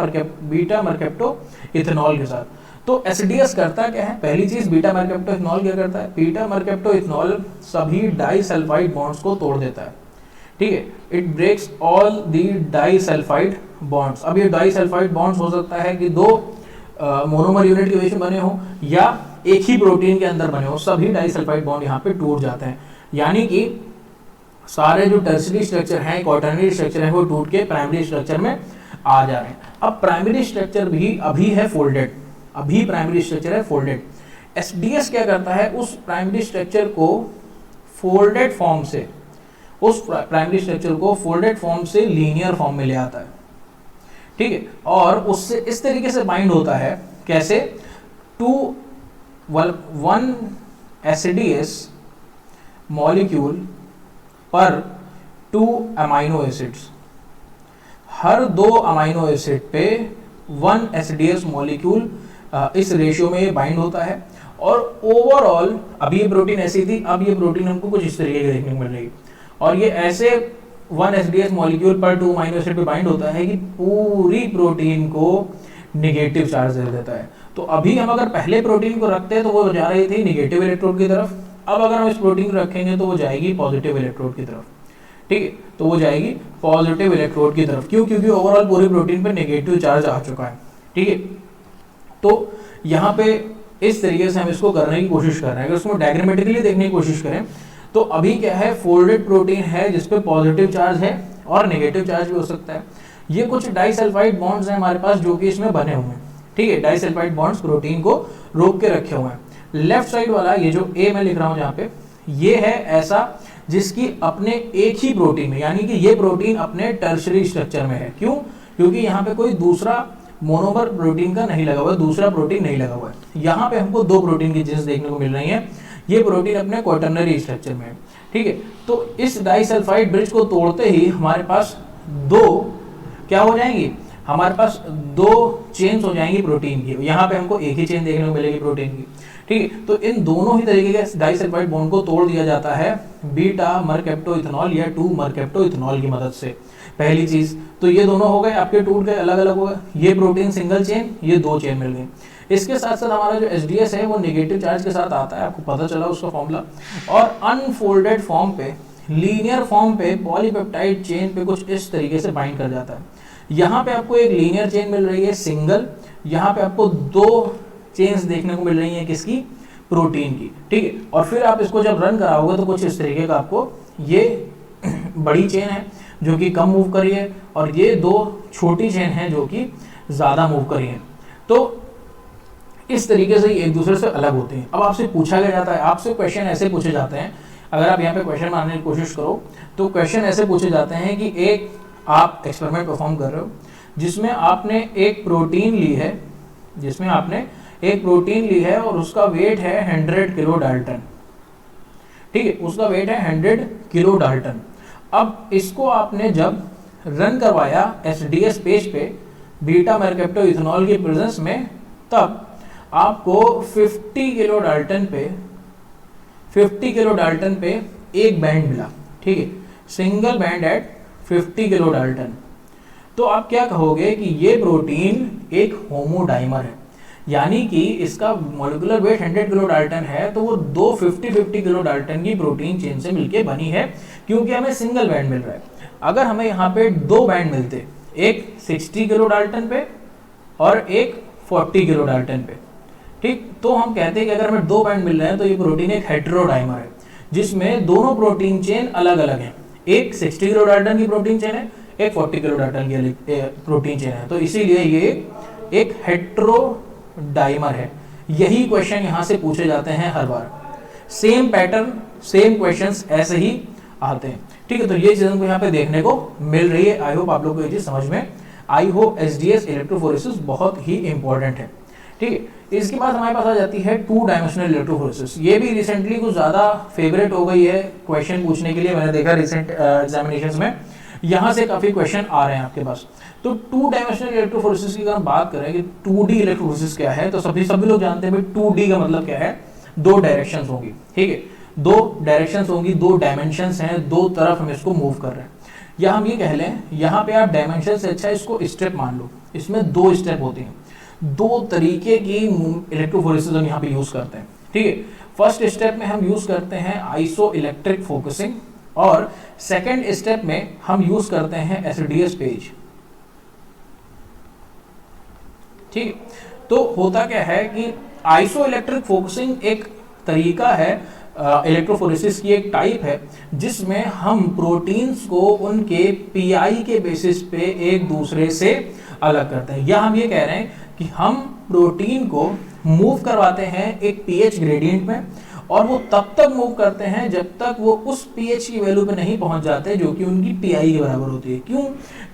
मरकेप्टो इथेनॉल के साथ। तो SDS करता क्या है? पहली चीज बीटा मरकेप्टो इथेनॉल क्या करता है? बीटा मरकेप्टो इथेनॉल सभी डाइसल्फाइड बॉन्ड्स को तोड़ देता है, ठीक है। It breaks all the disulphide bonds. अब ये डाइसल्फाइड बॉन्ड्स हो सकता है कि 2 मोनोमर यूनिट की वजह से बने हो या एक ही प्रोटीन के अंदर बने हो, सभी डाइसल्फाइड बॉन्ड यहाँ पे टूट जाते हैं। यानी कि सारे जो टर्शियरी स्ट्रक्चर हैं, क्वाटरनरी स्ट्रक्चर है, वो टूट के प्राइमरी स्ट्रक्चर में आ जा रहे हैं। अब प्राइमरी स्ट्रक्चर भी अभी है फोल्डेड, अभी प्राइमरी स्ट्रक्चर है फोल्डेड। SDS क्या करता है? उस प्राइमरी स्ट्रक्चर को फोल्डेड फॉर्म से, उस प्राइमरी स्ट्रक्चर को फोल्डेड फॉर्म से लीनियर फॉर्म में ले आता है, ठीक है, और उससे इस तरीके से बाइंड होता है, कैसे? 1 SDS मॉलिक्यूल पर 2 अमाइनो एसिड्स। हर 2 अमाइनो एसिड पे 1 SDS मॉलिक्यूल इस रेशियो में बाइंड होता है। और ओवरऑल अभी ये प्रोटीन ऐसी थी, अब ये प्रोटीन हमको कुछ इस तरीके की देखने को मिल रही है, और ये ऐसे 1 SDS मॉलिक्यूल पर 2 अमाइनो एसिड पे बाइंड होता है कि पूरी प्रोटीन को निगेटिव चार्ज दे देता है। तो अभी हम अगर पहले प्रोटीन को रखते हैं तो वो जा रही थी निगेटिव इलेक्ट्रोड की तरफ, अब अगर हम इस प्रोटीन को रखेंगे तो वो जाएगी पॉजिटिव इलेक्ट्रोड की तरफ, ठीक है, तो वो जाएगी पॉजिटिव इलेक्ट्रोड की तरफ। क्यों? क्योंकि ओवरऑल पूरी प्रोटीन पर नेगेटिव चार्ज आ चुका है, ठीक है। तो यहाँ पे इस तरीके से हम इसको करने की कोशिश कर रहे हैं। अगर उसको डायग्रामेटिकली देखने की कोशिश करें तो अभी क्या है? फोल्डेड प्रोटीन है जिसपे पॉजिटिव चार्ज है और नेगेटिव चार्ज भी हो सकता है। ये कुछ डाइसल्फाइड बॉन्ड्स हैं हमारे पास जो कि इसमें बने हुए हैं, ठीक है, डाइसल्फाइड बॉन्ड्स प्रोटीन को रोक के रखे हुए हैं। लेफ्ट साइड वाला ये जो A मैं लिख रहा हूँ यहाँ पे, ये है ऐसा जिसकी अपने एक ही प्रोटीन में, यानी कि ये प्रोटीन अपने टर्शियरी स्ट्रक्चर में है। क्यों? क्योंकि यहाँ पे कोई दूसरा मोनोमर प्रोटीन का नहीं लगा हुआ है, दूसरा प्रोटीन नहीं लगा हुआ है। यहाँ पे हमको 2 प्रोटीन की जींस देखने को मिल रही है। ये प्रोटीन अपने क्वाटरनरी स्ट्रक्चर में है, ठीक है। तो इस डाइसल्फाइड ब्रिज को तोड़ते ही हमारे पास 2 क्या हो जाएंगी? हमारे पास 2 चेन्स हो जाएंगी प्रोटीन की। यहाँ पे हमको एक ही चेन देखने को मिलेगी प्रोटीन की, ठीक है। तो इन दोनों ही तरीके के डाइसल्फाइड बॉन्ड को तोड़ दिया जाता है बीटा मरकेप्टो इथेनॉल या 2 मरकेप्टो इथेनॉल की मदद से। पहली चीज तो ये दोनों हो गए आपके, टूट गए, अलग अलग हो गए। ये प्रोटीन सिंगल चेन, ये 2 चेन मिल गई। इसके साथ साथ हमारा जो SDS है वो नेगेटिव चार्ज के साथ आता है, आपको पता चला उसका फॉर्मूला। और अनफोल्डेड फॉर्म पे, लीनियर फॉर्म पे पॉलीपेप्टाइड चेन पे कुछ इस तरीके से बाइंड कर जाता है। यहाँ पे आपको एक लीनियर चेन मिल रही है सिंगल, यहाँ पे आपको 2 चेन्स देखने को मिल रही है किसकी? प्रोटीन की, ठीक है। और फिर आप इसको जब रन कराओगे तो कुछ इस तरीके का आपको ये बड़ी चेन है जो कि कम मूव करी है, और ये 2 छोटी चेन है जो कि ज्यादा मूव करी है। तो इस तरीके से एक दूसरे से अलग होते हैं। अब आपसे पूछा गया जाता है, आपसे क्वेश्चन ऐसे पूछे जाते हैं, अगर आप यहाँ पे क्वेश्चन मारने की कोशिश करो तो क्वेश्चन ऐसे पूछे जाते हैं कि एक आप एक्सपेरिमेंट परफॉर्म कर रहे हो जिसमें आपने एक प्रोटीन ली है, जिसमें आपने एक प्रोटीन ली है और उसका वेट है 100 किलो डाल्टन, ठीक है, उसका वेट है 100 किलो डाल्टन। अब इसको आपने जब रन करवाया SDS पेज पे बीटा मरकेप्टो इथेनॉल की प्रेजेंस में, तब आपको 50 किलो डाल्टन पे एक बैंड मिला, ठीक है, single band at 50 kilodalton. तो आप क्या कहोगे कि ये प्रोटीन एक होमोडाइमर है, यानी कि इसका मॉलिक्यूलर वेट 100 किलो डाल्टन है, तो वो 2 50 किलो डाल्टन की प्रोटीन चेन से मिलके बनी है, क्योंकि हमें सिंगल बैंड मिल रहा है। अगर हमें यहाँ पे 2 बैंड मिलते, एक 60 किलो डाल्टन पे और एक 40 किलो डाल्टन पे, ठीक, तो हम कहते हैं कि अगर हमें 2 बैंड मिल रहे हैं तो ये प्रोटीन एक हेटेरोडाइमर है, जिसमें दोनों प्रोटीन चेन अलग अलग हैं। एक 60 किलो डाल्टन की प्रोटीन चेन है, एक 40 किलो डाल्टन की प्रोटीन चेन है, तो इसीलिए ये एक हेटेरोडाइमर है। यही क्वेश्चन यहाँ से पूछे जाते हैं हर बार, सेम पैटर्न, सेम क्वेश्चंस ऐसे ही आते हैं, ठीक है। तो ये चीज़ हमको यहाँ पे देखने को मिल रही है। आई होप आप लोग को ये चीज़ समझ में आईहो एसडीएस इलेक्ट्रोफोरेसिस बहुत ही इंपॉर्टेंट है। ठीक है, इसके बाद हमारे पास आ जाती है 2 डायमेंशनल इलेक्ट्रोफोरेसिस। ये भी रिसेंटली कुछ ज़्यादा फेवरेट हो गई है क्वेश्चन पूछने के लिए, मैंने देखा रिसेंट एग्जामिनेशंस में यहाँ से काफ़ी क्वेश्चन आ रहे हैं आपके पास। तो 2 डायमेंशनल इलेक्ट्रोफोरेसिस की अगर बात करें कि 2D इलेक्ट्रोफोरेसिस क्या है, तो सभी लोग जानते हैं भाई 2D का मतलब क्या है, 2 डायरेक्शंस होंगी। ठीक है, 2 डायरेक्शंस होंगी, 2 डायमेंशंस हैं, 2 तरफ हम इसको मूव कर रहे हैं। या हम ये कह लें, यहाँ पे आप डायमेंशन से अच्छा इसको स्टेप मान लो, इसमें 2 स्टेप होती हैं। 2 तरीके की इलेक्ट्रोफोरेसिस हम यहाँ पे यूज करते हैं। ठीक है, फर्स्ट स्टेप में हम यूज करते हैं आइसो इलेक्ट्रिक फोकसिंग, और सेकेंड स्टेप में हम यूज करते हैं एसडीएस पेज। ठीक, तो होता क्या है कि आइसो इलेक्ट्रिक फोकसिंग एक तरीका है, इलेक्ट्रोफोरेसिस की एक टाइप है, जिसमें हम प्रोटीन्स को उनके पीआई के बेसिस पे एक दूसरे से अलग करते हैं। या हम ये कह रहे हैं कि हम प्रोटीन को मूव करवाते हैं एक पीएच ग्रेडियंट में, और वो तब तक मूव करते हैं जब तक वो उस पीएच की वैल्यू पे नहीं पहुंच जाते जो कि उनकी पीआई के बराबर होती है। क्यों?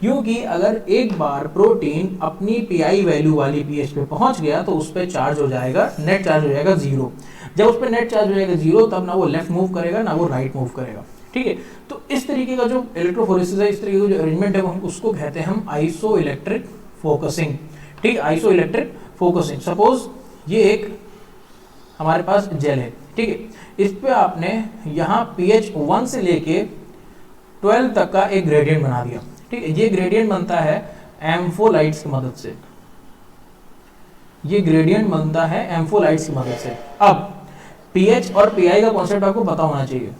क्योंकि अगर एक बार प्रोटीन अपनी पीआई वैल्यू वाली पीएच पे पहुंच गया तो उस पर चार्ज हो जाएगा, नेट चार्ज हो जाएगा 0। जब उस पर नेट चार्ज हो जाएगा 0, तब ना वो लेफ्ट मूव करेगा ना वो राइट मूव करेगा। ठीक है, तो इस तरीके का जो इलेक्ट्रोफोरेसिस है, इस तरीके का जो अरेंजमेंट है, हम उसको कहते हैं हम आइसो इलेक्ट्रिक फोकसिंग। ठीक, आइसो इलेक्ट्रिक फोकसिंग। सपोज ये एक हमारे पास जेल है। ठीक है, इस पे आपने यहाँ pH 1 से लेके 12 तक का एक ग्रेडियंट बना दिया। ठीक है, ये ग्रेडियंट बनता है एम्फोलाइट्स की मदद से। ये ग्रेडियंट बनता है एम्फोलाइट्स की मदद से। अब pH और PI का कॉन्सेप्ट आपको पता होना चाहिए।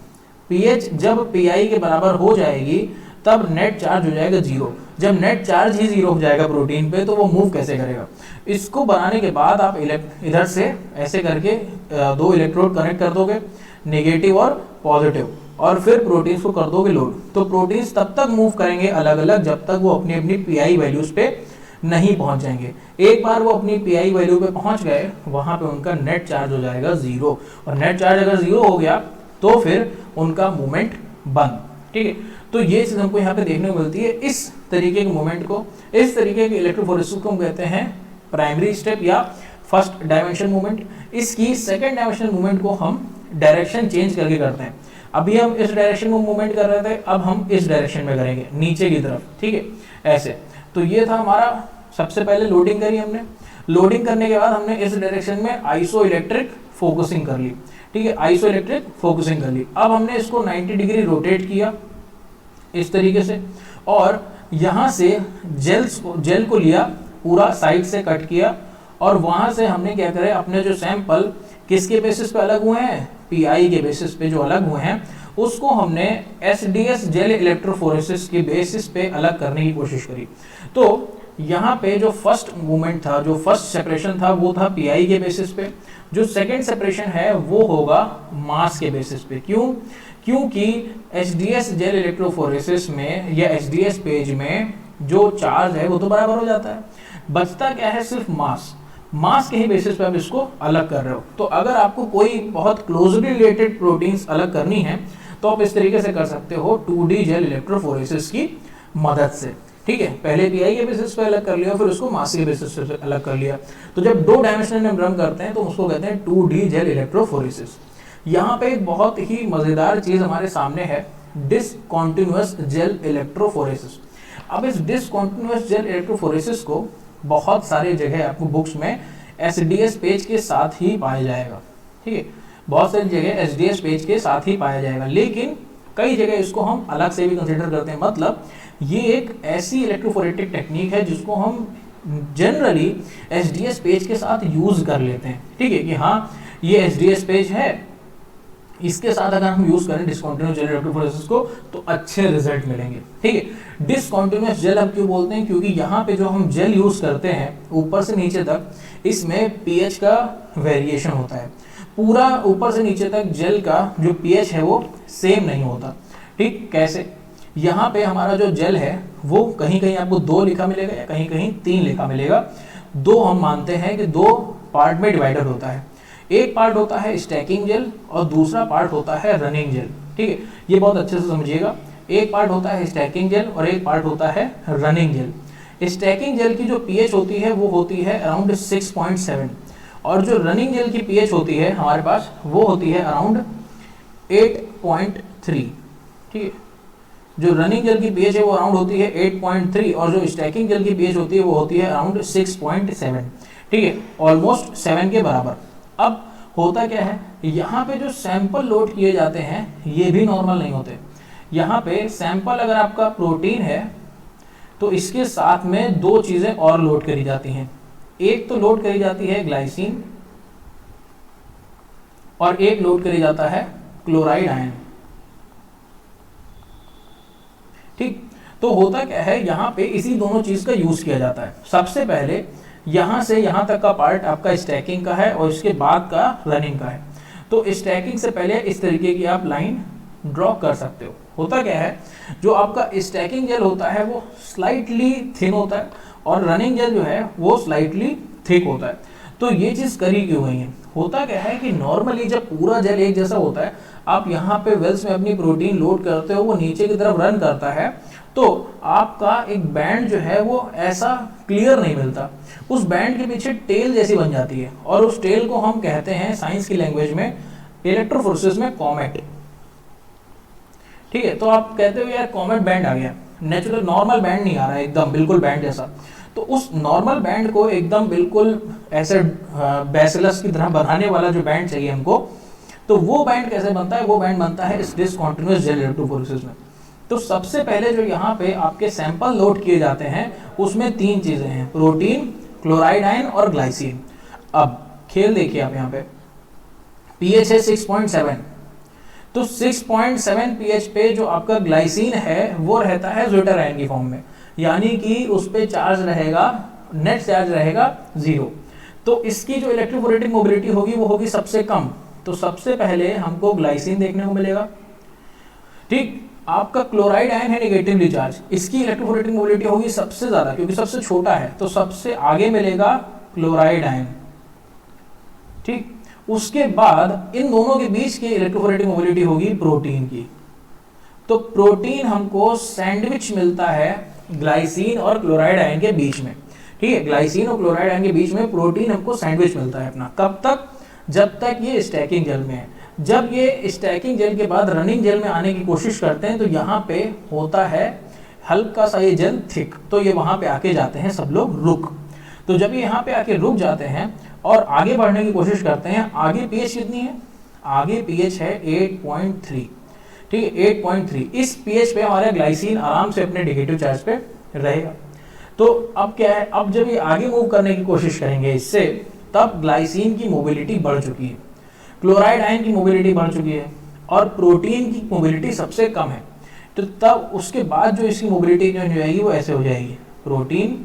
pH जब PI के बराबर हो जाएगी तब नेट चार्ज हो जाएगा 0। जब नेट चार्ज ही 0 हो जाएगा प्रोटीन पे, तो वो मूव कैसे करेगा? इसको बनाने के बाद आप इधर से ऐसे करके 2 इलेक्ट्रोड कनेक्ट कर दोगे, नेगेटिव और पॉजिटिव, और फिर प्रोटीन्स को कर दोगे लोड। तो प्रोटीन्स तब तक मूव करेंगे अलग अलग जब तक वो अपनी अपनी पीआई वैल्यूज पे नहीं पहुंच जाएंगे। एक बार वो अपनी पीआई वैल्यू पे पहुंच गए, वहां पे उनका नेट चार्ज हो जाएगा 0, और नेट चार्ज अगर 0 हो गया तो फिर उनका मूवमेंट बंद। ठीक है, तो ये चीज हमको यहाँ पे देखने को मिलती है। इस तरीके के मूवमेंट को, इस तरीके के इलेक्ट्रोफोरेसिस को हम कहते हैं प्राइमरी स्टेप या फर्स्ट डायमेंशन मूवमेंट। इसकी सेकंड डायमेंशन मूवमेंट को हम डायरेक्शन चेंज करके करते हैं। अभी हम इस डायरेक्शन में मूवमेंट कर रहे थे, अब हम इस डायरेक्शन में करेंगे, नीचे की तरफ। ठीक है, ऐसे। तो ये था हमारा, सबसे पहले लोडिंग करी हमने। लोडिंग करने के बाद हमने इस डायरेक्शन में आइसो इलेक्ट्रिक फोकसिंग कर ली। ठीक है, आइसो इलेक्ट्रिक फोकसिंग कर ली। अब हमने इसको 90 डिग्री रोटेट किया इस तरीके से, और यहाँ से जेल को लिया, पूरा साइड से कट किया, और वहां से हमने क्या करे, अपने जो सैंपल किसके बेसिस पे अलग हुए हैं, पीआई के बेसिस पे जो अलग हुए हैं, उसको हमने एसडीएस जेल इलेक्ट्रोफोरेसिस के बेसिस पे अलग करने की कोशिश करी। तो यहाँ पे जो फर्स्ट मूवमेंट था, जो फर्स्ट सेपरेशन था, वो था पीआई के बेसिस पे। जो सेकेंड सेपरेशन है वो होगा मास के बेसिस पे। क्यों? क्योंकि एसडीएस जेल इलेक्ट्रोफोरेसिस में या एसडीएस पेज में जो चार्ज है वो तो बराबर हो जाता है, बचता क्या है, सिर्फ मास के ही बेसिस पे आप इसको अलग कर रहे हो। तो अगर आपको कोई बहुत क्लोजली रिलेटेड प्रोटीन्स अलग करनी है तो आप इस तरीके से कर सकते हो 2D जेल इलेक्ट्रोफोरेसिस की मदद से। ठीक है, पहले पीआई के बेसिस पे अलग कर लिया, फिर उसको मास के बेसिस पे अलग कर लिया। तो जब 2 डायमेंशन में रन करते हैं तो उसको कहते हैं 2D जेल इलेक्ट्रोफोरेसिस। यहाँ पे एक बहुत ही मजेदार चीज हमारे सामने है, डिसकंटिन्यूअस जेल इलेक्ट्रोफोरेसिस। अब इस डिसकंटिन्यूअस जेल इलेक्ट्रोफोरेसिस को बहुत सारे जगह आपको बुक्स में एसडीएस पेज के साथ ही पाया जाएगा। ठीक है, बहुत सारी जगह एसडीएस पेज के साथ ही पाया जाएगा, लेकिन कई जगह इसको हम अलग से भी कंसीडर करते हैं। मतलब ये एक ऐसी इलेक्ट्रोफोरेटिक टेक्निक है जिसको हम जनरली एसडीएस पेज के साथ यूज कर लेते हैं। ठीक है, कि हाँ ये एसडीएस पेज है, इसके साथ अगर हम यूज करें डिसकंटिन्यूअस जेल इलेक्ट्रोफोरेसिस को तो अच्छे रिजल्ट मिलेंगे। ठीक है, डिसकंटिन्यूअस जेल हम क्यों बोलते हैं? क्योंकि यहाँ पे जो हम जेल यूज करते हैं ऊपर से नीचे तक, इसमें पीएच का वेरिएशन होता है। पूरा ऊपर से नीचे तक जेल का जो पीएच है वो सेम नहीं होता। ठीक, कैसे? यहाँ पे हमारा जो जेल है वो कहीं कहीं आपको 2 लिखा मिलेगा या कहीं कहीं 3 लिखा मिलेगा। 2 हम मानते हैं कि 2 पार्ट में डिवाइडेड होता है। एक पार्ट होता है स्टैकिंग जेल और दूसरा पार्ट होता है रनिंग जेल। ठीक है, ये बहुत अच्छे से समझिएगा। एक पार्ट होता है स्टैकिंग जेल और एक पार्ट होता है रनिंग जेल। स्टैकिंग जेल की जो पीएच होती है वो होती है अराउंड 6.7 और जो रनिंग जेल की पीएच होती है हमारे पास वो होती है अराउंड 8.3। ठीक है, जो रनिंग जेल की पीएच है वो अराउंड होती है 8.3 और जो स्टैकिंग जेल की पीएच होती है वो होती है अराउंड 6.7। ठीक है, ऑलमोस्ट 7 के बराबर। अब होता क्या है, यहाँ पे जो सैंपल लोड किए जाते हैं ये भी नॉर्मल नहीं होते। यहाँ पे सैंपल अगर आपका प्रोटीन है तो इसके साथ में दो चीजें और लोड करी जाती हैं। एक तो लोड करी जाती है ग्लाइसिन और एक लोड करी जाता है क्लोराइड आयन। ठीक, तो होता क्या है, यहाँ पे इसी दोनों चीज का यूज किया जाता है। सबसे पहले यहाँ से यहाँ तक का पार्ट आपका स्टैकिंग का है और इसके बाद का रनिंग का है। तो स्टैकिंग से पहले इस तरीके की आप लाइन ड्रॉ कर सकते हो। होता क्या है, जो आपका स्टैकिंग जेल होता है वो स्लाइटली थिन होता है और रनिंग जेल जो है वो स्लाइटली थिक होता है। तो ये चीज करी क्यों गई है, होता क्या है कि नॉर्मली जब पूरा जेल एक जैसा होता है, आप यहाँ पे वेल्स में अपनी प्रोटीन लोड करते हो, वो नीचे की तरफ रन करता है, तो आपका एक बैंड जो है वो ऐसा क्लियर नहीं मिलता। उस बैंड के पीछे टेल जैसी बन जाती है और उस टेल को हम कहते हैं साइंस की लैंग्वेज में, इलेक्ट्रोफोरेसिस में, कॉमेट। ठीक है, तो आप कहते हो यार कॉमेट बैंड आ गया, नेचुरल नॉर्मल बैंड नहीं आ रहा है एकदम बिल्कुल बैंड जैसा। तो उस नॉर्मल बैंड को एकदम बिल्कुल ऐसे बैसिलस की तरह बनाने वाला जो बैंड चाहिए हमको, तो वो बैंड कैसे बनता है, वो बैंड बनता है इस डिसकंटीन्यूअस जेल इलेक्ट्रोफोरेसिस में। तो सबसे पहले जो यहाँ पे आपके सैंपल लोड किए जाते हैं उसमें तीन चीजें हैं, प्रोटीन, क्लोराइड आयन और ग्लाइसिन। अब खेल देखिए आप, यहाँ पे पीएच है 6.7, तो 6.7 पीएच पे जो आपका ग्लाइसिन है वो रहता है ज्विटर आयन की फॉर्म में, यानी कि उस पे चार्ज रहेगा, नेट चार्ज रहेगा 0। तो इसकी जो इलेक्ट्रोफोरेटिक मोबिलिटी होगी वो होगी सबसे कम। तो सबसे पहले हमको ग्लाइसिन देखने को मिलेगा। ठीक, आपका क्लोराइड आयन है नेगेटिवली चार्ज, इसकी इलेक्ट्रोफोरेटिक मोबिलिटी होगी सबसे ज्यादा क्योंकि सबसे छोटा है, तो सबसे आगे मिलेगा क्लोराइड आयन। ठीक, उसके बाद इन दोनों के बीच की इलेक्ट्रोफोरेटिक मोबिलिटी होगी प्रोटीन की। तो प्रोटीन हमको सैंडविच मिलता है ग्लाइसिन और क्लोराइड आयन के बीच में। ठीक है, ग्लाइसिन और क्लोराइड आयन के बीच में प्रोटीन हमको सैंडविच मिलता है अपना। कब तक, जब तक ये स्टैकिंग जेल में है। जब ये स्टैकिंग जेल के बाद रनिंग जेल में आने की कोशिश करते हैं तो यहाँ पे होता है हल्का सा ये जेल थिक, तो ये वहां पे आके जाते हैं सब लोग रुक। तो जब ये यहाँ पे आके रुक जाते हैं और आगे बढ़ने की कोशिश करते हैं, आगे पीएच कितनी है, आगे पीएच है 8.3। ठीक है, 8.3 इस पीएच पे हमारा ग्लाइसिन आराम से अपने नेगेटिव चार्ज पे रहेगा। तो अब क्या है, अब जब ये आगे मूव करने की कोशिश करेंगे इससे, तब ग्लाइसिन की मोबिलिटी बढ़ चुकी है, क्लोराइड आयन की मोबिलिटी बढ़ चुकी है और प्रोटीन की मोबिलिटी सबसे कम है। तो तब उसके बाद जो इसकी मोबिलिटी जो हो जाएगी वो ऐसे हो जाएगी, प्रोटीन,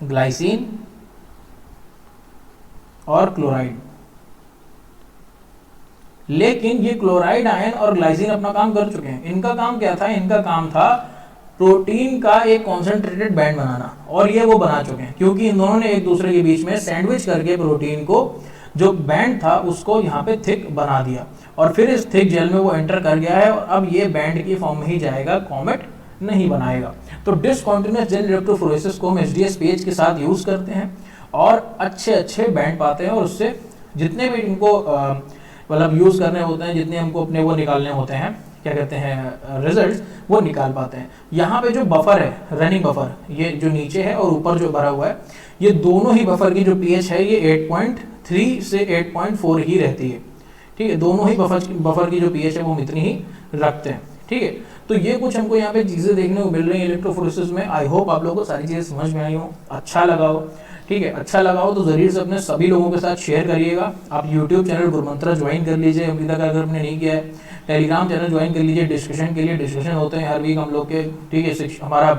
ग्लाइसिन और क्लोराइड। लेकिन ये क्लोराइड आयन और ग्लाइसिन अपना काम कर चुके हैं। इनका काम क्या था, इनका काम था प्रोटीन का एक कॉन्सेंट्रेटेड बैंड बनाना, और ये वो बना चुके हैं क्योंकि इन दोनों ने एक दूसरे के बीच में सैंडविच करके प्रोटीन को, जो बैंड था उसको यहाँ पे थिक बना दिया और फिर इस थिक जेल में वो एंटर कर गया है और अब ये बैंड की फॉर्म में ही जाएगा, कॉमेट नहीं बनाएगा। तो डिसकंटीन्यूअस जेल इलेक्ट्रोफोरेसिस को हम एचडीएस पेज के साथ यूज करते हैं और अच्छे अच्छे बैंड पाते हैं और उससे जितने भी इनको मतलब यूज करने होते हैं, जितने हमको अपने वो निकालने होते हैं, क्या कहते हैं, रिजल्ट्स, वो निकाल पाते हैं। यहाँ पे जो बफर है, रनिंग बफर, ये जो नीचे है और ऊपर जो भरा हुआ है, ये दोनों ही बफर की जो पीएच है ये 8.3 से 8.4 ही रहती है। ठीक है, दोनों ही बफर की जो पीएच है वो हम इतनी ही रखते हैं। ठीक है, तो ये कुछ हमको यहाँ पे चीजें देखने को मिल रही है इलेक्ट्रोफोरेसिस में। आई होप आप लोगों को सारी चीजें समझ में आई हो, अच्छा लगा हो। ठीक है, अच्छा लगा हो तो जरूर से अपने सभी लोगों के साथ शेयर करिएगा। आप यूट्यूब चैनल गुरुमंत्रा ज्वाइन कर लीजिए अभी तक अगर आपने नहीं किया है। टेलीग्राम चैनल ज्वाइन कर लीजिए, डिस्कशन के लिए डिस्कशन होते हैं हर वीक हम लोग के। ठीक है, हमारा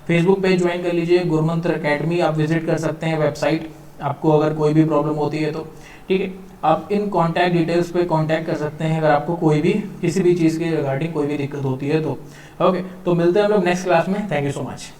फेसबुक पेज ज्वाइन कर लीजिए, गुरुमंत्र अकेडमी आप विजिट कर सकते हैं वेबसाइट, आपको अगर कोई भी प्रॉब्लम होती है तो। ठीक है, आप इन कॉन्टैक्ट डिटेल्स पे कॉन्टैक्ट कर सकते हैं अगर आपको कोई भी किसी भी चीज़ के रिगार्डिंग कोई भी दिक्कत होती है तो। ओके, तो मिलते हैं हम लोग नेक्स्ट क्लास में। Thank you so much.